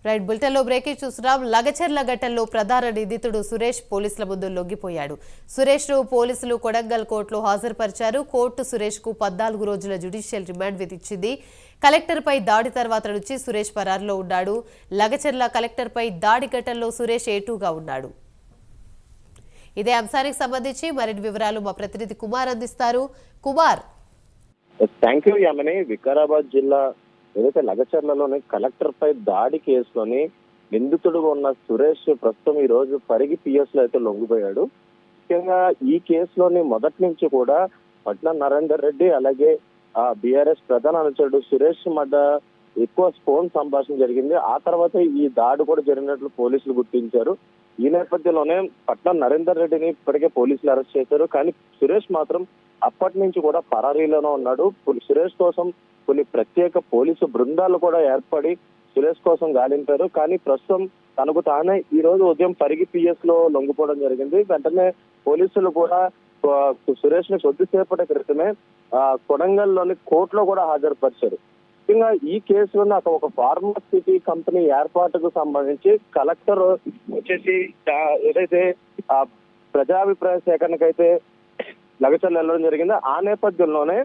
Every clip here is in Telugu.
రైట్ బులెటిన్ లో బ్రేకింగ్ చూస్తున్నాం. లగచర్ల ఘటనలో ప్రధాన నిందితుడు సురేష్ పోలీసుల ముందు లొంగిపోయాడు. సురేష్ ను పోలీసులు కొడంగల్ కోర్టులో హాజరుపరిచారు. కోర్టు సురేష్ కు 14 రోజుల జ్యుడిషియల్ రిమాండ్ విధించింది. కలెక్టర్ పై దాడి తర్వాత నుంచి సురేష్ పరారులో ఉన్నాడు. లగచర్ల కలెక్టర్ పై దాడి ఘటనలో సురేష్ ఏటూగా ఉన్నాడు. ఇదే అంశానికి సంబంధించి మరిన్ని వివరాలు మా ప్రతినిధి కుమార్ అందిస్తారు. కుమార్. Thank you Yamini. వికారాబాద్ జిల్లా ఏదైతే లగచర్లలోని కలెక్టర్ పై దాడి కేసులోని నిందితుడుగా ఉన్న సురేష్ ప్రస్తుతం ఈ రోజు పరిగి పిఎస్ లో అయితే లొంగిపోయాడు. ముఖ్యంగా ఈ కేసులోని మొదటి నుంచి కూడా పట్నం నరేందర్ రెడ్డి అలాగే బీఆర్ఎస్ ప్రధాన అనుచరుడు సురేష్ మధ్య ఎక్కువ ఫోన్ సంభాషణ జరిగింది. ఆ తర్వాత ఈ దాడి కూడా జరిగినట్లు పోలీసులు గుర్తించారు. ఈ నేపథ్యంలోనే పట్నం నరేందర్ రెడ్డిని ఇప్పటికే పోలీసులు అరెస్ట్ చేశారు. కానీ సురేష్ మాత్రం అప్పటి నుంచి కూడా పరారీలోనే ఉన్నాడు. సురేష్ కోసం కొన్ని ప్రత్యేక పోలీసు బృందాలు కూడా ఏర్పడి సురేష్ కోసం గాలింపారు. కానీ ప్రస్తుతం తనకు తానే ఈ రోజు ఉదయం పరిగి పిఎస్ లో లొంగిపోవడం జరిగింది. వెంటనే పోలీసులు కూడా సురేష్ ని కొద్దిసేపటి క్రితమే కొడంగల్లోని కోర్టులో కూడా హాజరుపరిచారు. ముఖ్యంగా ఈ కేసులోనే ఒక ఫార్మాసిటీ కంపెనీ ఏర్పాటుకు సంబంధించి కలెక్టర్ వచ్చేసి ఏదైతే ప్రజాభిప్రాయ సేకరణకైతే లగచర్ల వెళ్ళడం జరిగిందో ఆ నేపథ్యంలోనే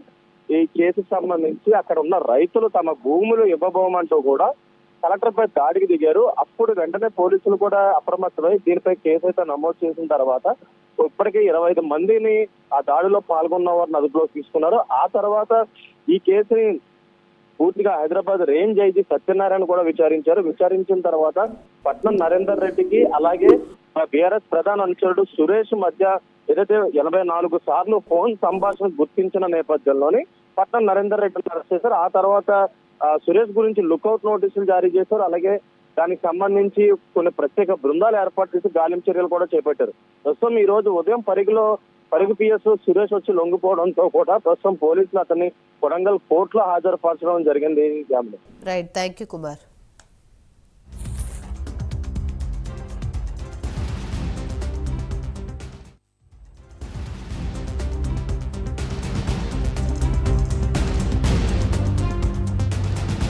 ఈ కేసుకు సంబంధించి అక్కడ ఉన్న రైతులు తమ భూములు ఇవ్వబోమంటూ కూడా కలెక్టర్ పై దాడికి దిగారు. అప్పుడు వెంటనే పోలీసులు కూడా అప్రమత్తమై దీనిపై కేసు అయితే నమోదు చేసిన తర్వాత ఇప్పటికే 25 మందిని ఆ దాడిలో పాల్గొన్న వారిని అదుపులోకి తీసుకున్నారు. ఆ తర్వాత ఈ కేసుని పూర్తిగా హైదరాబాద్ రేంజ్ ఐజీ సత్యనారాయణ కూడా విచారించిన తర్వాత పట్నం నరేందర్ రెడ్డికి అలాగే బీఆర్ఎస్ ప్రధాన అనుచరుడు సురేష్ మధ్య ఏదైతే 84 సార్లు ఫోన్ సంభాషణ గుర్తించిన నేపథ్యంలోని పట్నం నరేందర్ రెడ్డిని అరెస్ట్ చేశారు. ఆ తర్వాత సురేష్ గురించి లుకౌట్ నోటీసులు జారీ చేశారు. అలాగే దానికి సంబంధించి కొన్ని ప్రత్యేక బృందాలు ఏర్పాటు చేసి గాలింపు చర్యలు కూడా చేపట్టారు. ప్రస్తుతం ఈ రోజు ఉదయం పరిగి పిఎస్ సురేష్ వచ్చి లొంగిపోవడంతో కూడా ప్రస్తుతం పోలీసులు అతన్ని కొడంగల్ కోర్టులో హాజరుపరచడం జరిగింది. Right, thank you Kumar.